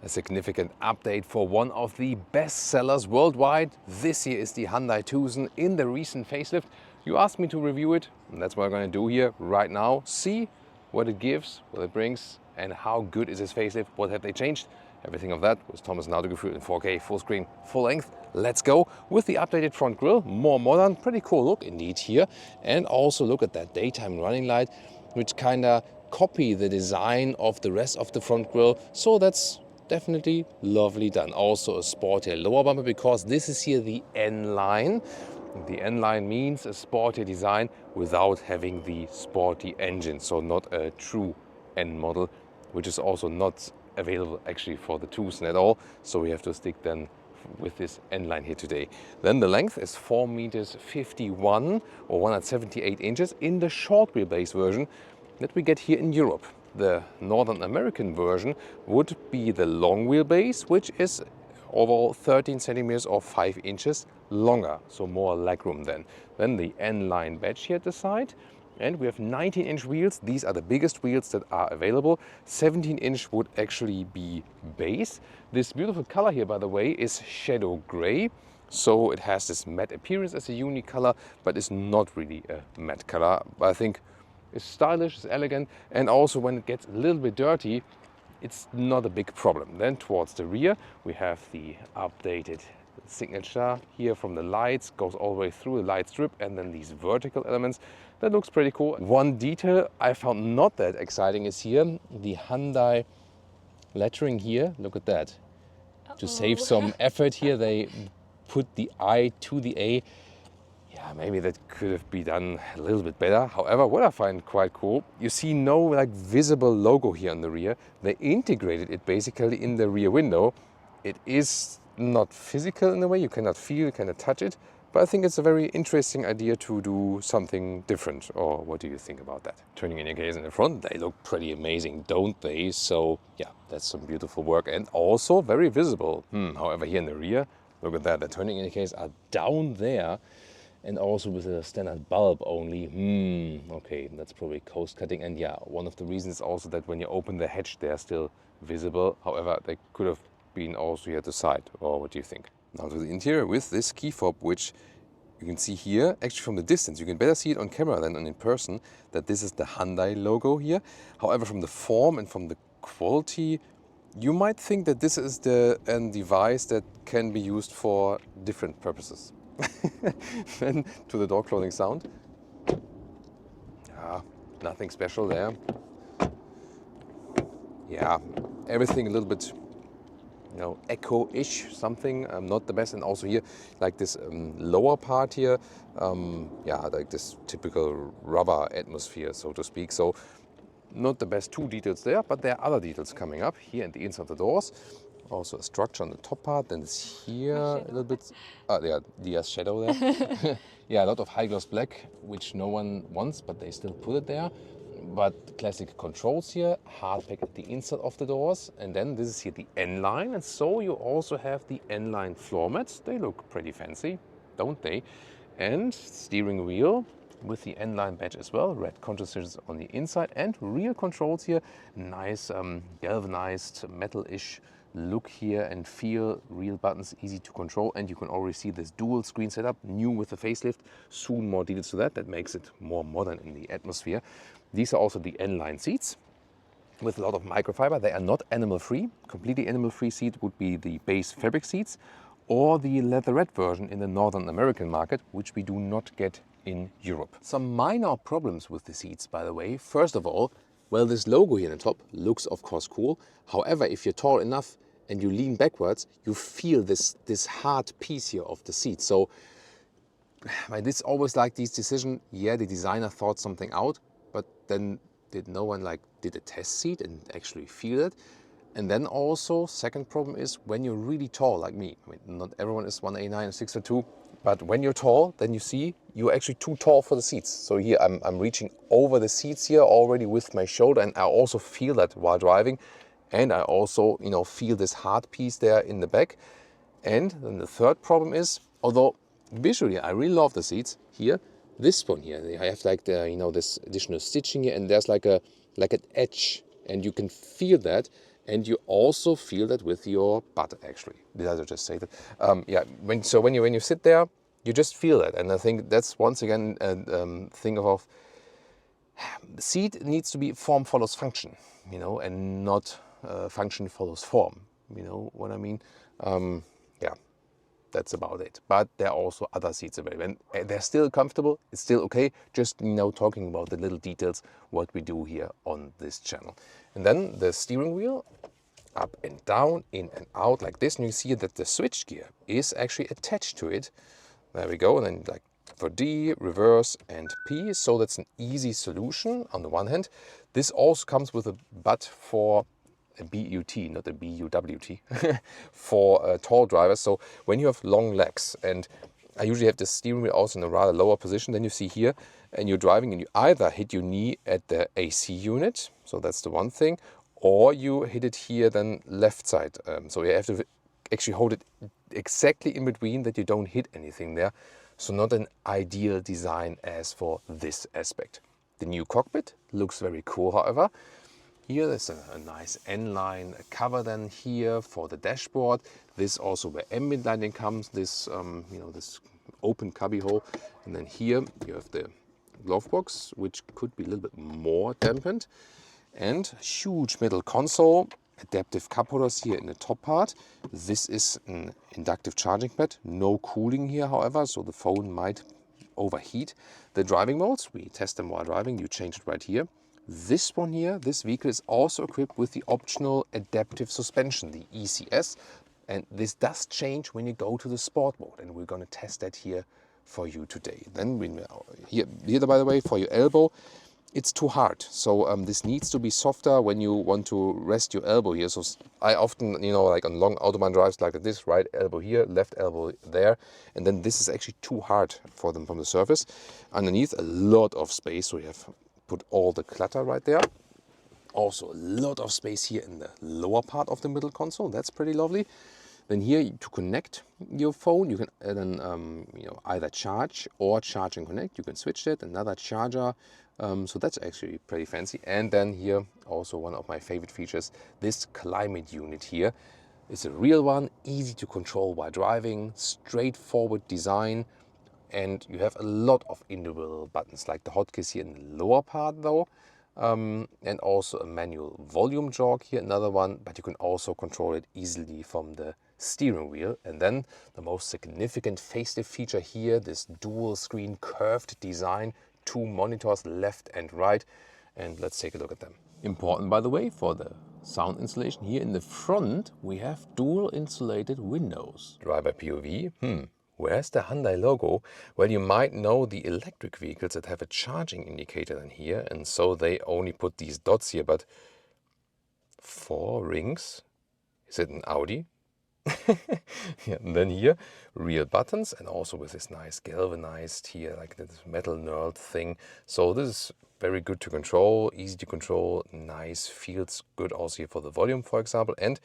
A significant update for one of the best sellers worldwide. This here is the Hyundai Tucson in the recent facelift. You asked me to review it, and that's what I'm going to do here right now. See what it gives, what it brings, and how good is this facelift, what have they changed. Everything of that with Thomas now to go through in 4K, full screen, full length. Let's go with the updated front grille, more modern, pretty cool look indeed here. And also look at that daytime running light, which kind of copy the design of the rest of the front grille. So that's definitely lovely done. Also a sportier lower bumper, because this is here the N line. The N line means a sporty design without having the sporty engine. So not a true N model, which is also not available actually for the Tucson at all. So we have to stick then with this N line here today. Then the length is 4 meters 51 or 178 inches in the short wheelbase version that we get here in Europe. The Northern American version would be the long wheelbase, which is overall 13 centimeters or 5 inches longer, so more legroom then. Then the N-line badge here at the side. And we have 19-inch wheels. These are the biggest wheels that are available. 17-inch would actually be base. This beautiful color here, by the way, is shadow gray. So it has this matte appearance as a unique color, but it's not really a matte color. But I think it's stylish, it's elegant, and also when it gets a little bit dirty, it's not a big problem. Then towards the rear, we have the updated signature here from the lights, goes all the way through the light strip, and then these vertical elements. That looks pretty cool. One detail I found not that exciting is here, the Hyundai lettering here. Look at that. To save some effort here, they put the I to the A. Yeah, maybe that could have been done a little bit better. However, what I find quite cool, you see no like visible logo here on the rear. They integrated it basically in the rear window. It is not physical in a way, you cannot feel, you cannot touch it. But I think it's a very interesting idea to do something different. Or what do you think about that? Turning in your case in the front, they look pretty amazing, don't they? So yeah, that's some beautiful work and also very visible. However, here in the rear, look at that, the turning indicators are down there. And also with a standard bulb only. Okay, that's probably coast cutting. And yeah, one of the reasons is also that when you open the hatch, they're still visible. However, they could have been also here at the side. Or what do you think? Now to the interior with this key fob, which you can see here, actually from the distance, you can better see it on camera than in person, that this is the Hyundai logo here. However, from the form and from the quality, you might think that this is a device that can be used for different purposes. Then to the door closing sound. Nothing special there. Yeah, everything a little bit, you know, echo-ish, something, not the best. And also here, like this lower part here, yeah, like this typical rubber atmosphere, so to speak. So not the best two details there, but there are other details coming up here in the inside of the doors. Also a structure on the top part, then it's here a little bit. Yeah, the shadow there. Yeah, a lot of high gloss black, which no one wants, but they still put it there. But classic controls here, hard pack at the inside of the doors. And then this is here the N-line. And so you also have the N-line floor mats. They look pretty fancy, don't they? And steering wheel with the N-line badge as well. Red control systems on the inside and rear controls here. Nice galvanized metal-ish look here and feel, real buttons, easy to control, and you can already see this dual screen setup, new with the facelift. Soon more details to that. That makes it more modern in the atmosphere. These are also the N-line seats with a lot of microfiber. They are not animal-free. Completely animal-free seat would be the base fabric seats or the leatherette version in the Northern American market, which we do not get in Europe. Some minor problems with the seats, by the way. First of all, well, this logo here on the top looks of course cool. However, if you're tall enough and you lean backwards, you feel this hard piece here of the seat. So it's always like these decisions. Yeah, the designer thought something out, but then did no one did a test seat and actually feel it? And then also, second problem is when you're really tall like me. I mean, not everyone is 189 or 6'2", but when you're tall, then you see you're actually too tall for the seats. So here I'm reaching over the seats here already with my shoulder, and I also feel that while driving. And I also, you know, feel this hard piece there in the back. And then the third problem is, although visually I really love the seats here, this one here, I have like the, you know, this additional stitching here, and there's like an edge, and you can feel that. And you also feel that with your butt, actually. Did I just say that? Yeah, when you sit there, you just feel it. And I think that's once again a thing of the seat needs to be form follows function, you know, and not function follows form. You know what I mean? Yeah, that's about it. But there are also other seats available, and they're still comfortable. It's still okay. Just, you know, talking about the little details, what we do here on this channel. And then the steering wheel, up and down, in and out like this. And you see that the switch gear is actually attached to it. There we go. And then like for D, reverse and P. So that's an easy solution on the one hand. This also comes with a butt for a BUT, not a BUWT, for tall drivers. So when you have long legs, and I usually have the steering wheel also in a rather lower position than you see here, and you're driving and you either hit your knee at the AC unit, so that's the one thing, or you hit it here then left side. So you have to actually hold it exactly in between that you don't hit anything there. So not an ideal design as for this aspect. The new cockpit looks very cool, however. Here there's a nice N-line cover then here for the dashboard. This also where ambient lighting comes, this you know, this open cubby hole. And then here you have the glove box, which could be a little bit more dampened. And huge middle console, adaptive cup holders here in the top part. This is an inductive charging pad, no cooling here, however, so the phone might overheat. The driving modes, we test them while driving, you change it right here. This one here, this vehicle is also equipped with the optional adaptive suspension, the ECS, and this does change when you go to the sport mode, and we're going to test that here for you today. Then here by the way, for your elbow, it's too hard, so this needs to be softer when you want to rest your elbow here. So I often, you know, like on long autobahn drives like this, right elbow here, left elbow there, and then this is actually too hard for them from the surface. Underneath, a lot of space, so you have put all the clutter right there. Also a lot of space here in the lower part of the middle console. That's pretty lovely. Then here to connect your phone, you can then you know, either charge or charge and connect. You can switch that, another charger. So that's actually pretty fancy. And then here also one of my favorite features, this climate unit here. It's a real one, easy to control while driving, straightforward design. And you have a lot of individual buttons, like the hotkeys here in the lower part though. And also a manual volume jog here, another one, but you can also control it easily from the steering wheel. And then the most significant facelift feature here, this dual screen curved design, 2 monitors left and right. And let's take a look at them. Important, by the way, for the sound installation here in the front, we have dual insulated windows. Driver POV, where's the Hyundai logo? Well, you might know the electric vehicles that have a charging indicator in here, and so they only put these dots here, but 4 rings? Is it an Audi? Yeah, and then here, real buttons, and also with this nice galvanized here, like this metal knurled thing. So this is very good to control, easy to control, nice, feels good also here for the volume, for example. And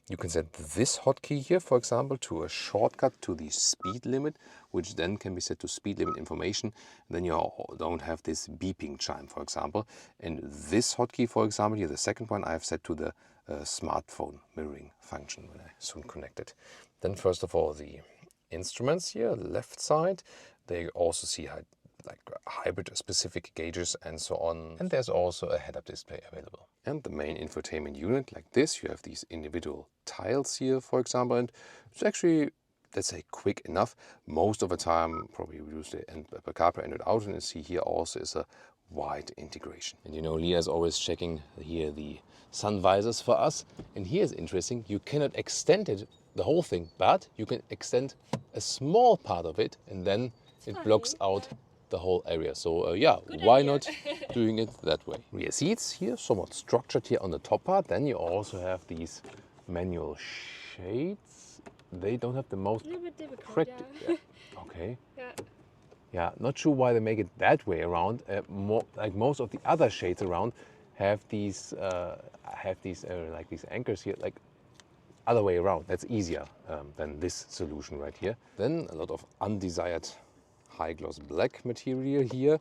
you can set this hotkey here, for example, to a shortcut to the speed limit, which then can be set to speed limit information. Then you don't have this beeping chime, for example. And this hotkey, for example, here, the second one, I have set to the smartphone mirroring function when I soon connect it. Then first of all, the instruments here, left side, they also see like hybrid specific gauges and so on. And there's also a head-up display available. And the main infotainment unit like this, you have these individual tiles here, for example, and it's actually, let's say, quick enough. Most of the time, probably use the CarPlay Android Auto, and you see here also is a wide integration. And you know, Leah is always checking here the sun visors for us. And here is interesting, you cannot extend it, the whole thing, but you can extend a small part of it, and then it blocks out the whole area. So yeah, why not doing it that way? Rear seats here, somewhat structured here on the top part. Then you also have these manual shades. They don't have the most correct. Yeah. Okay. Yeah, not sure why they make it that way around. More like most of the other shades around have these like these anchors here, like other way around. That's easier than this solution right here. Then a lot of undesired high gloss black material here,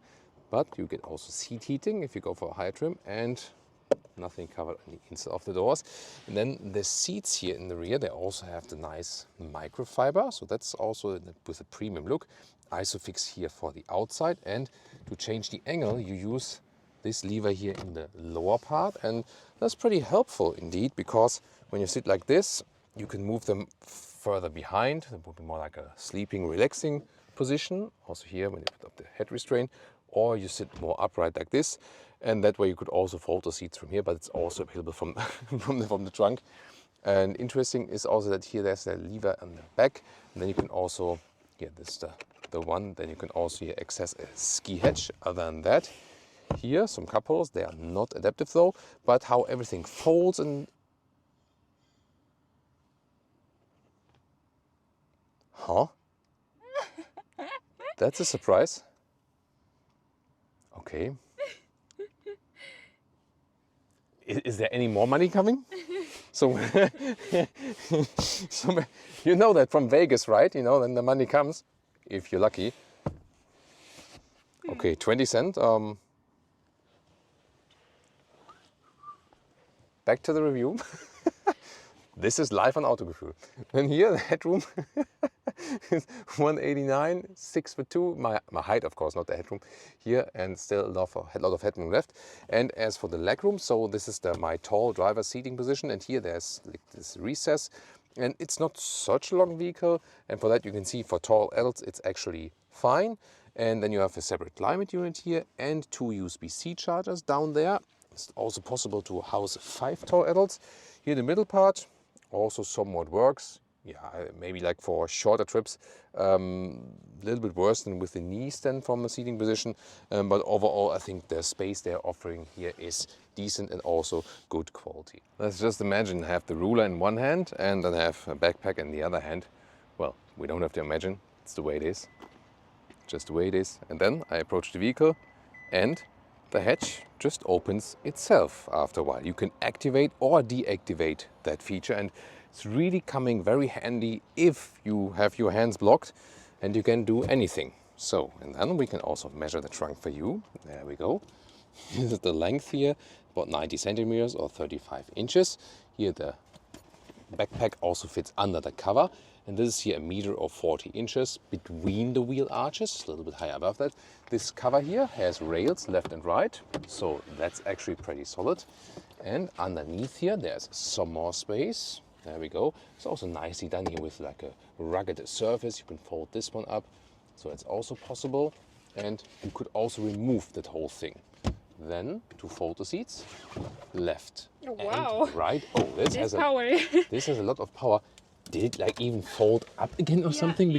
but you get also seat heating if you go for a higher trim, and Nothing covered on the inside of the doors. And then the seats here in the rear, they also have the nice microfiber. So that's also with a premium look. Isofix here for the outside. And to change the angle, you use this lever here in the lower part. And that's pretty helpful indeed, because when you sit like this, you can move them further behind. It would be more like a sleeping, relaxing position. Also here when you put up the head restraint, or you sit more upright like this. And that way you could also fold the seats from here, but it's also available from, from the trunk. And interesting is also that here there's a lever on the back. And then you can also, here this is the one, then you can also here access a ski hatch. Other than that, here some cup holders, they are not adaptive though, but how everything folds and huh? That's a surprise. Okay. Is there any more money coming? So, so you know that from Vegas, right? You know, then the money comes, if you're lucky. Okay, 20 cents. Back to the review. This is live on Autogefühl. And here the headroom is 189, 6'2". My height, of course, not the headroom here, and still a lot of headroom left. And as for the legroom, so this is my tall driver seating position, and here there's like this recess, and it's not such a long vehicle. And for that, you can see for tall adults, it's actually fine. And then you have a separate climate unit here and 2 USB-C chargers down there. It's also possible to house 5 tall adults. Here the middle part also somewhat works. Yeah, maybe like for shorter trips, a little bit worse than with the knees then from the seating position. But overall, I think the space they're offering here is decent and also good quality. Let's just imagine I have the ruler in one hand and then I have a backpack in the other hand. Well, we don't have to imagine, it's the way it is. Just the way it is. And then I approach the vehicle and the hatch just opens itself after a while. You can activate or deactivate that feature, and it's really coming very handy if you have your hands blocked and you can do anything. So, and then we can also measure the trunk for you. There we go. This is the length here, about 90 centimeters or 35 inches. Here the backpack also fits under the cover. And this is here 1 meter or 40 inches between the wheel arches, a little bit higher above that. This cover here has rails left and right, so that's actually pretty solid. And underneath here, there's some more space. There we go. It's also nicely done here with like a rugged surface. You can fold this one up, so it's also possible. And you could also remove that whole thing. Then to fold the seats, left and right. Oh, this has a lot of power. Did it like even fold up again or something?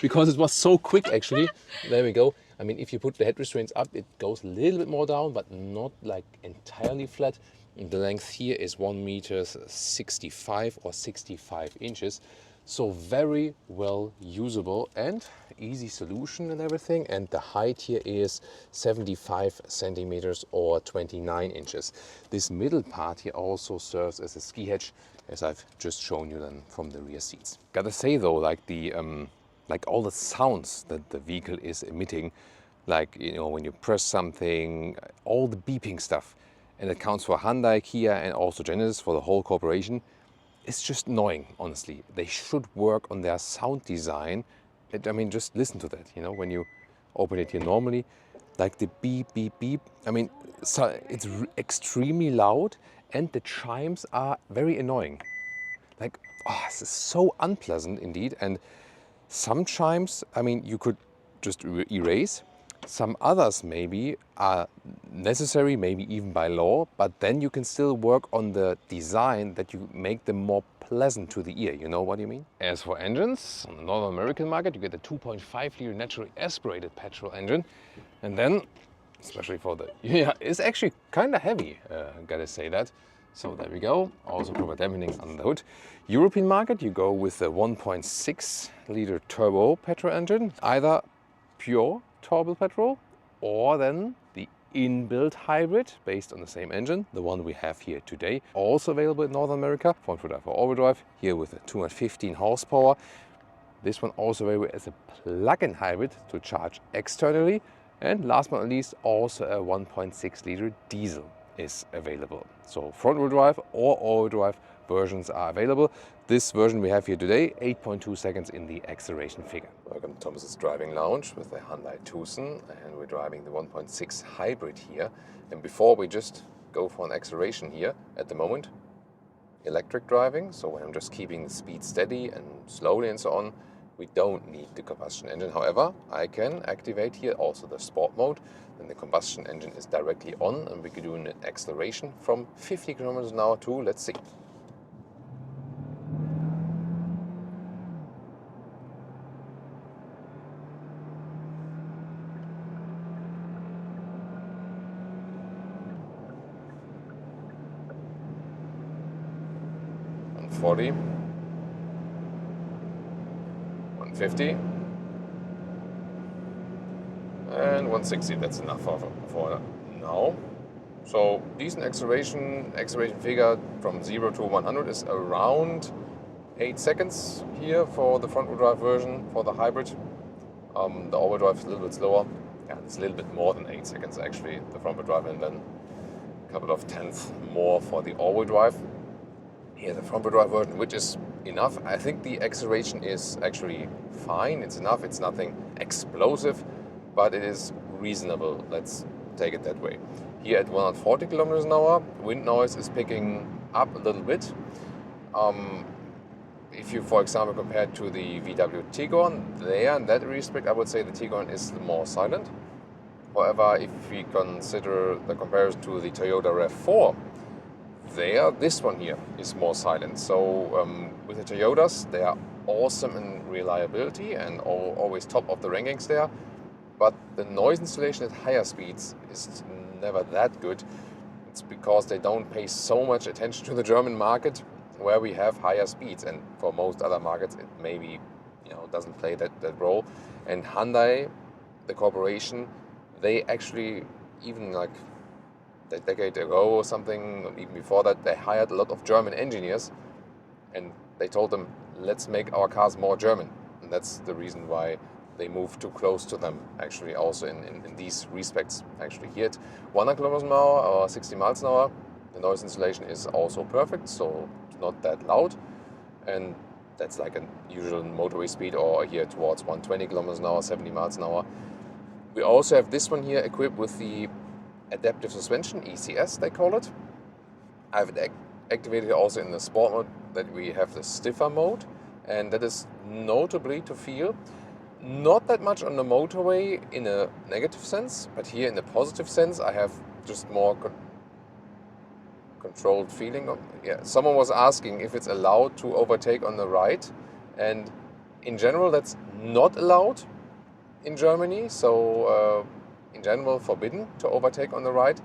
Because it was so quick actually. There we go. I mean, if you put the head restraints up, it goes a little bit more down, but not like entirely flat. And the length here is 1 meter 65 or 65 inches. So very well usable and easy solution and everything. And the height here is 75 centimeters or 29 inches. This middle part here also serves as a ski hatch, as I've just shown you then from the rear seats. Gotta say though, like the like all the sounds that the vehicle is emitting, like, you know, when you press something, all the beeping stuff, and it counts for Hyundai, Kia, and also Genesis for the whole corporation. It's just annoying, honestly. They should work on their sound design. I mean, just listen to that, you know, when you open it here normally, like the beep, beep, beep. I mean, so it's extremely loud and the chimes are very annoying. Like, oh, this is so unpleasant indeed. And some chimes, I mean, you could just erase. Some others maybe are necessary, maybe even by law, but then you can still work on the design that you make them more pleasant to the ear. You know what I mean? As for engines, on the North American market, you get the 2.5 liter naturally aspirated petrol engine. And then, especially for the, yeah, it's actually kind of heavy, gotta say that. So there we go, also proper dampening under the hood. European market, you go with the 1.6 liter turbo petrol engine, either pure turbo petrol or then the inbuilt hybrid based on the same engine, the one we have here today. Also available in North America, front-wheel drive or all-wheel drive, here with a 215 horsepower. This one also available as a plug-in hybrid to charge externally. And last but not least, also a 1.6 liter diesel is available. So front-wheel drive or all-wheel drive versions are available. This version we have here today, 8.2 seconds in the acceleration figure. Welcome to Thomas's driving lounge with the Hyundai Tucson, and we're driving the 1.6 hybrid here. And before we just go for an acceleration here, at the moment, electric driving, so when I'm just keeping the speed steady and slowly and so on, we don't need the combustion engine. However, I can activate here also the sport mode. Then the combustion engine is directly on and we can do an acceleration from 50 kilometers an hour to, let's see. And 40. 150 and 160. That's enough for now. So decent acceleration figure from 0 to 100 is around 8 seconds here for the front-wheel drive version. For the hybrid, the all-wheel drive is a little bit slower. Yeah, it's a little bit more than 8 seconds actually, the front-wheel drive, and then a couple of tenths more for the all-wheel drive. Here the front-wheel drive version, which is enough. I think the acceleration is actually fine. It's enough. It's nothing explosive, but it is reasonable. Let's take it that way. Here at 140 kilometers an hour, wind noise is picking up a little bit. If you, for example, compare it to the VW Tiguan, there in that respect, I would say the Tiguan is more silent. However, if we consider the comparison to the Toyota RAV4, this one here is more silent. So with the Toyotas, they are awesome in reliability and always top of the rankings there. But the noise installation at higher speeds is never that good. It's because they don't pay so much attention to the German market where we have higher speeds. And for most other markets, it maybe doesn't play that role. And Hyundai, the corporation, they actually even like a decade ago or something, even before that, they hired a lot of German engineers and they told them, let's make our cars more German. And that's the reason why they moved too close to them, actually, also in these respects. Actually, here at 100 kilometers an hour or 60 miles an hour, the noise insulation is also perfect, so not that loud. And that's like a usual motorway speed, or here towards 120 kilometers an hour, 70 miles an hour. We also have this one here equipped with the adaptive suspension, ECS they call it. I've activated also in the sport mode that we have the stiffer mode, and that is notably to feel not that much on the motorway in a negative sense, but here in a positive sense I have just more controlled feeling. Someone was asking if it's allowed to overtake on the right, and in general that's not allowed in Germany, so in general forbidden to overtake on the right.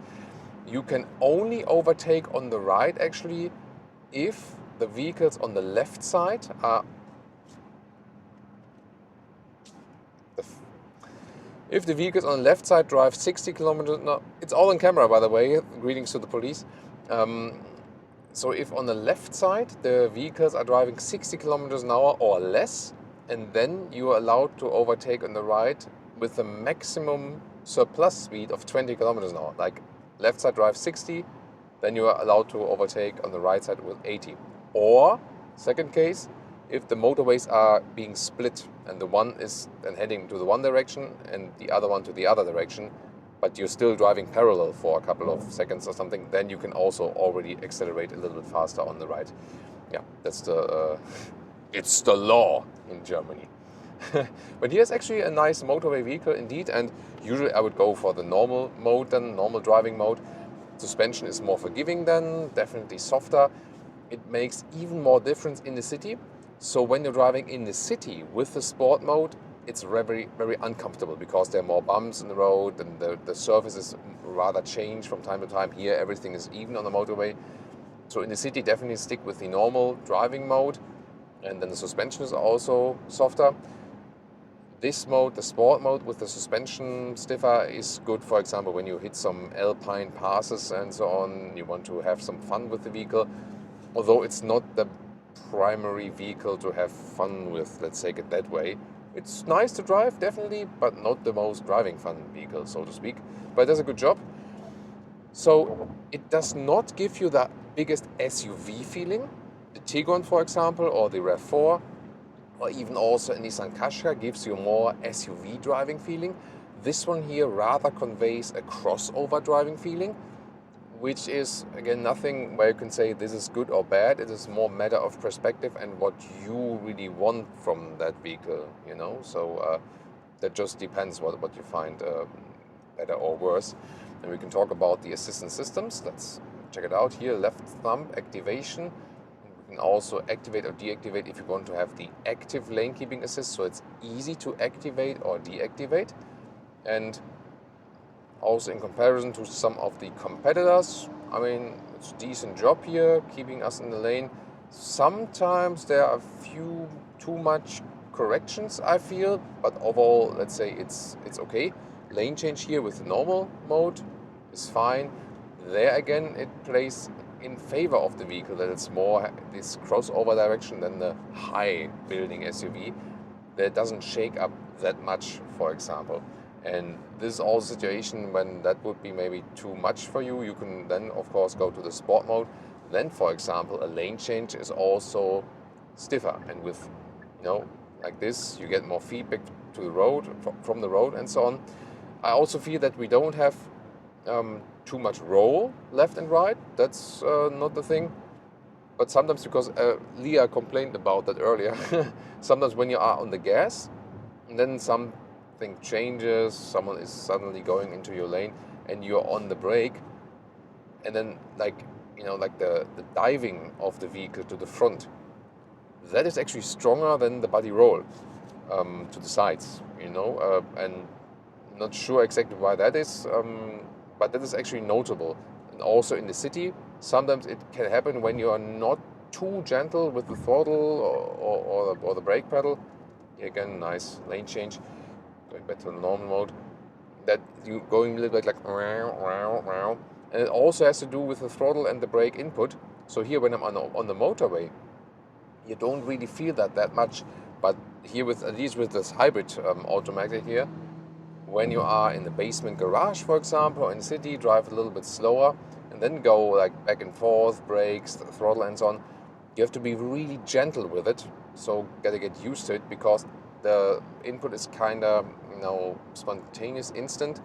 You can only overtake on the right actually if the vehicles on the left side are if the vehicles on the left side drive 60 kilometers, no, it's all on camera by the way, greetings to the police. So if on the left side the vehicles are driving 60 kilometers an hour or less, and then you are allowed to overtake on the right with a maximum surplus speed of 20 kilometers an hour. Like left side drives 60, then you are allowed to overtake on the right side with 80. Or, second case, if the motorways are being split and the one is then heading to the one direction and the other one to the other direction, but you're still driving parallel for a couple of seconds or something, then you can also already accelerate a little bit faster on the right. Yeah, that's it's the law in Germany. But here's actually a nice motorway vehicle indeed, and usually I would go for the normal mode then, normal driving mode. Suspension is more forgiving then, definitely softer. It makes even more difference in the city. So when you're driving in the city with the sport mode, it's very, very uncomfortable because there are more bumps in the road and the surface is rather changed from time to time. Here everything is even on the motorway. So in the city definitely stick with the normal driving mode, and then the suspension is also softer. This mode, the sport mode with the suspension stiffer, is good, for example, when you hit some alpine passes and so on, you want to have some fun with the vehicle. Although it's not the primary vehicle to have fun with, let's take it that way. It's nice to drive, definitely, but not the most driving fun vehicle, so to speak. But it does a good job. So it does not give you the biggest SUV feeling. The Tiguan, for example, or the RAV4, or even also a Nissan Qashqai gives you more SUV driving feeling. This one here rather conveys a crossover driving feeling, which is, again, nothing where you can say this is good or bad. It is more matter of perspective and what you really want from that vehicle, you know. So that just depends what you find better or worse. And we can talk about the assistance systems. Let's check it out here. Left thumb activation. We can also activate or deactivate if you want to have the active lane keeping assist, so it's easy to activate or deactivate. And also in comparison to some of the competitors, I mean, it's a decent job here, keeping us in the lane. Sometimes there are a few too much corrections, I feel, but overall, let's say it's okay. Lane change here with the normal mode is fine. There again, it plays in favor of the vehicle, that it's more this crossover direction than the high building SUV that doesn't shake up that much, for example. And this is also a situation when that would be maybe too much for you. You can then, of course, go to the sport mode. Then, for example, a lane change is also stiffer. And with, you know, like this, you get more feedback to the road, from the road and so on. I also feel that we don't have too much roll left and right. That's not the thing. But sometimes, because Leah complained about that earlier, sometimes when you are on the gas, and then something changes, someone is suddenly going into your lane, and you're on the brake, and then like the diving of the vehicle to the front, that is actually stronger than the body roll to the sides, you know, and not sure exactly why that is, but that is actually notable. And also in the city, sometimes it can happen when you are not too gentle with the throttle or the brake pedal. Again, nice lane change, going back to the normal mode, that you going a little bit like wow. And it also has to do with the throttle and the brake input. So here when I'm on the motorway, you don't really feel that much, but here with, at least with this hybrid automatic here, when you are in the basement garage, for example, or in the city, drive a little bit slower and then go like back and forth, brakes, throttle and so on, you have to be really gentle with it. So gotta get used to it, because the input is kind of, you know, spontaneous, instant,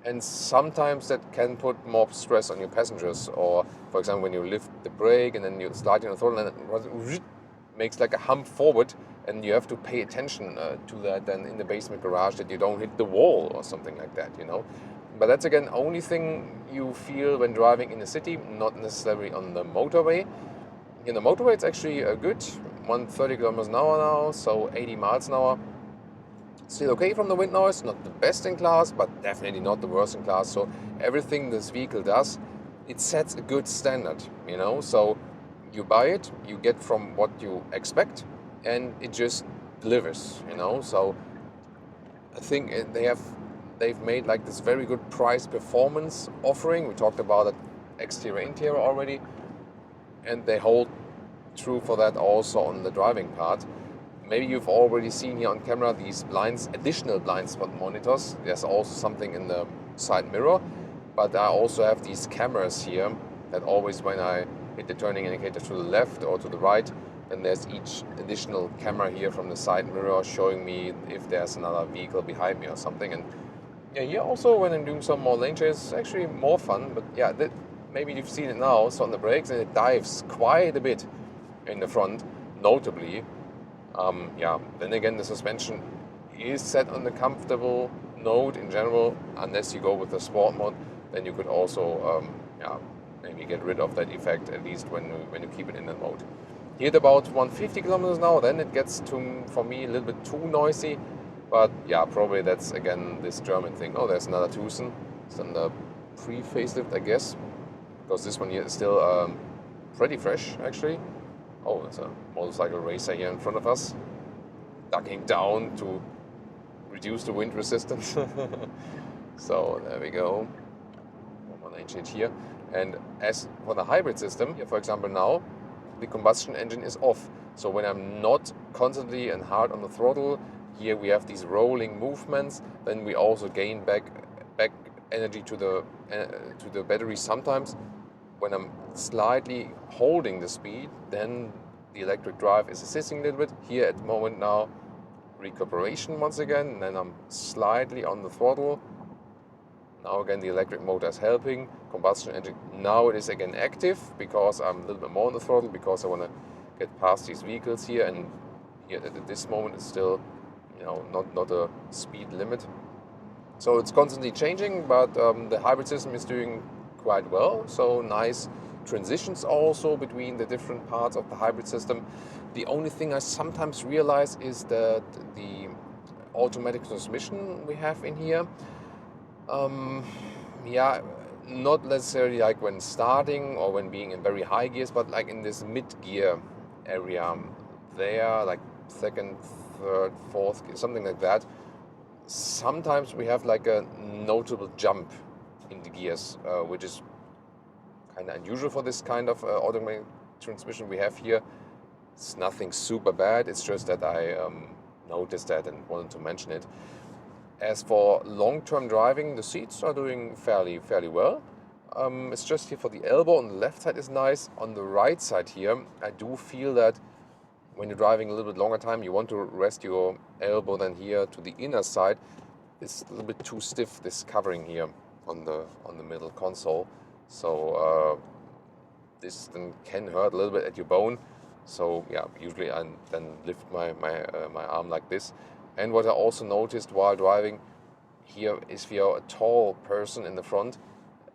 and sometimes that can put more stress on your passengers. Or for example, when you lift the brake and then you slide on the throttle and it makes like a hump forward, and you have to pay attention to that then in the basement garage, that you don't hit the wall or something like that, you know. But that's again only thing you feel when driving in the city, not necessarily on the motorway. In the motorway it's actually good, 130 kilometers an hour now, so 80 miles an hour. Still okay from the wind noise, not the best in class, but definitely not the worst in class. So everything this vehicle does, it sets a good standard, you know. So you buy it, you get from what you expect, and it just delivers, you know. So I think they've made like this very good price performance offering. We talked about it, exterior interior already, and they hold true for that also on the driving part. Maybe you've already seen here on camera these blinds, additional blind spot monitors. There's also something in the side mirror, but I also have these cameras here that always, when I hit the turning indicator to the left or to the right, then there's each additional camera here from the side mirror showing me if there's another vehicle behind me or something. And yeah, here also when I'm doing some more lane changes, it's actually more fun. But yeah, maybe you've seen it now. So on the brakes, and it dives quite a bit in the front, notably. Then again, the suspension is set on the comfortable note in general. Unless you go with the sport mode, then you could also maybe get rid of that effect, at least when you keep it in that mode. Here at about 150 kilometers an hour, then it gets for me a little bit too noisy. But yeah, probably that's again this German thing. Oh, there's another Tucson. It's on the pre-facelift, I guess, because this one here is still pretty fresh actually. Oh, there's a motorcycle racer here in front of us, ducking down to reduce the wind resistance. So there we go. One more lane change here. And as for the hybrid system, here for example now, the combustion engine is off. So when I'm not constantly and hard on the throttle, here we have these rolling movements, then we also gain back energy to the battery. Sometimes when I'm slightly holding the speed, then the electric drive is assisting a little bit. Here at the moment now, recuperation once again, and then I'm slightly on the throttle. Now again the electric motor is helping. Combustion engine, now it is again active because I'm a little bit more on the throttle because I want to get past these vehicles here, and here at this moment it's still, you know, not a speed limit. So it's constantly changing, but the hybrid system is doing quite well. So nice transitions also between the different parts of the hybrid system. The only thing I sometimes realize is that the automatic transmission we have in here, yeah, not necessarily like when starting or when being in very high gears, but like in this mid-gear area there, like second, third, fourth gear, something like that. Sometimes we have like a notable jump in the gears, which is kind of unusual for this kind of automatic transmission we have here. It's nothing super bad, it's just that I noticed that and wanted to mention it. As for long-term driving, the seats are doing fairly well. It's just here for the elbow on the left side is nice. On the right side here, I do feel that when you're driving a little bit longer time, you want to rest your elbow then here to the inner side. It's a little bit too stiff, this covering here on the middle console. So this then can hurt a little bit at your bone. So yeah, usually I then lift my arm like this. And what I also noticed while driving here is if you're a tall person in the front,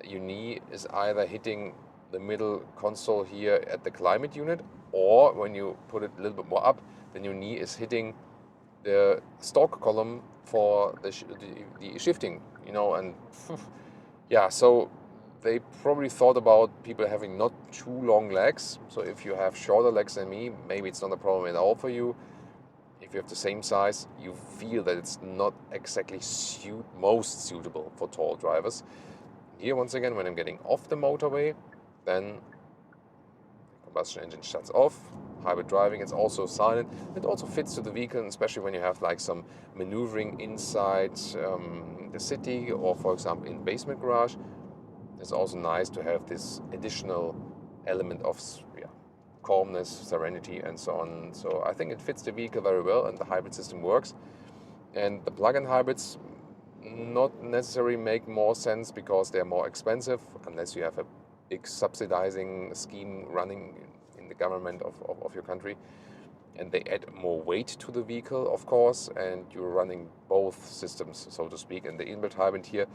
your knee is either hitting the middle console here at the climate unit, or when you put it a little bit more up, then your knee is hitting the stalk column for the shifting, you know, and yeah, so they probably thought about people having not too long legs. So if you have shorter legs than me, maybe it's not a problem at all for you. If you have the same size, you feel that it's not exactly most suitable for tall drivers. Here, once again, when I'm getting off the motorway, then the combustion engine shuts off. Hybrid driving, it's also silent. It also fits to the vehicle, especially when you have like some maneuvering inside the city, or for example in basement garage. It's also nice to have this additional element of calmness, serenity, and so on. So I think it fits the vehicle very well, and the hybrid system works. And the plug-in hybrids not necessarily make more sense because they're more expensive, unless you have a big subsidizing scheme running in the government of your country. And they add more weight to the vehicle, of course, and you're running both systems, so to speak. And the inbuilt hybrid here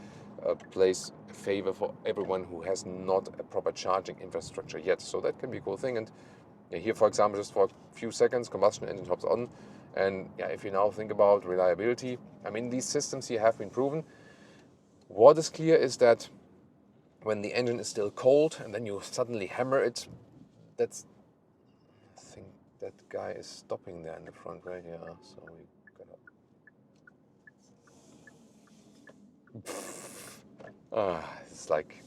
plays a favor for everyone who has not a proper charging infrastructure yet. So that can be a cool thing. And here, for example, just for a few seconds, combustion engine hops on. And yeah, if you now think about reliability, I mean, these systems here have been proven. What is clear is that when the engine is still cold and then you suddenly hammer it, that's, I think that guy is stopping there in the front right here. So we gotta... it's like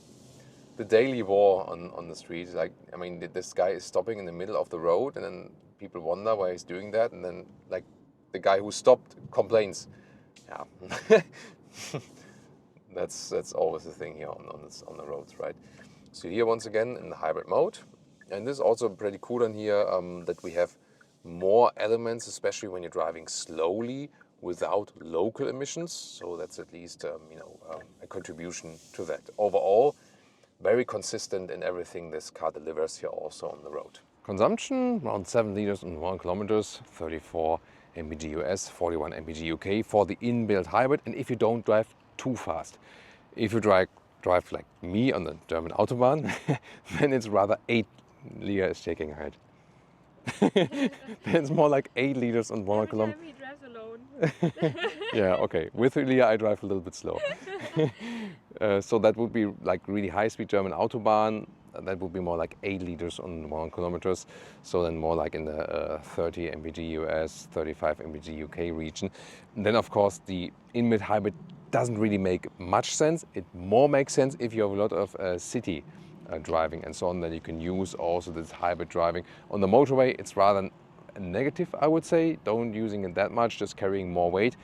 the daily war on the street. Like, I mean, this guy is stopping in the middle of the road, and then people wonder why he's doing that, and then like the guy who stopped complains. Yeah, that's always the thing here on the roads, right? So here once again in the hybrid mode, and this is also pretty cool on here that we have more elements, especially when you're driving slowly without local emissions. So that's at least a contribution to that. Overall, very consistent in everything this car delivers here also on the road. Consumption around 7 liters on 1 kilometers, 34 mpg US, 41 mpg UK for the inbuilt hybrid. And if you don't drive too fast, if you drive like me on the German Autobahn, then it's rather 8 liters shaking ahead. It's more like 8 liters on 1 kilometer. Every time he drives alone. Yeah, okay. With Leah, I drive a little bit slow. So that would be like really high-speed German Autobahn. That would be more like 8 liters on 1 kilometers. So then more like in the 30 mpg US, 35 mpg UK region. And then of course the in-mid hybrid doesn't really make much sense. It more makes sense if you have a lot of city driving and so on. Then you can use also this hybrid driving. On the motorway, it's rather a negative, I would say. Don't using it that much, just carrying more weight.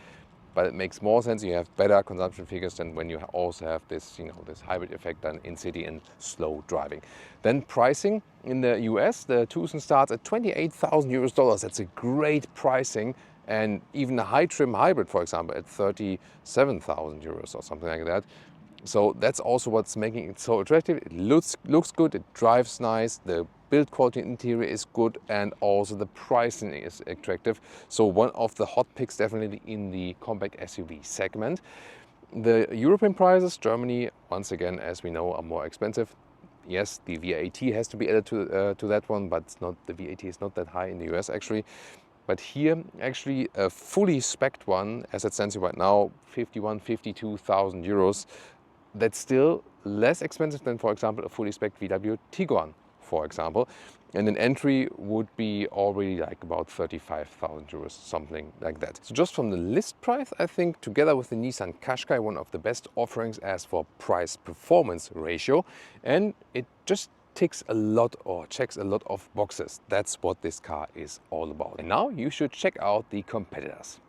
but it makes more sense. You have better consumption figures than when you also have this, this hybrid effect done in city and slow driving. Then pricing in the US, the Tucson starts at $28,000. That's a great pricing. And even a high trim hybrid, for example, at 37,000 euros or something like that. So that's also what's making it so attractive. It looks good, it drives nice, the build quality interior is good, and also the pricing is attractive. So one of the hot picks definitely in the compact SUV segment. The European prices, Germany, once again, as we know, are more expensive. Yes, the VAT has to be added to that one, but the VAT is not that high in the US actually. But here, actually, a fully spec'd one, as it stands here right now, 52,000 euros. That's still less expensive than, for example, a fully spec'd VW Tiguan, for example. And an entry would be already like about 35,000 euros, something like that. So just from the list price, I think together with the Nissan Qashqai, one of the best offerings as for price-performance ratio. And it just ticks a lot or checks a lot of boxes. That's what this car is all about. And now you should check out the competitors.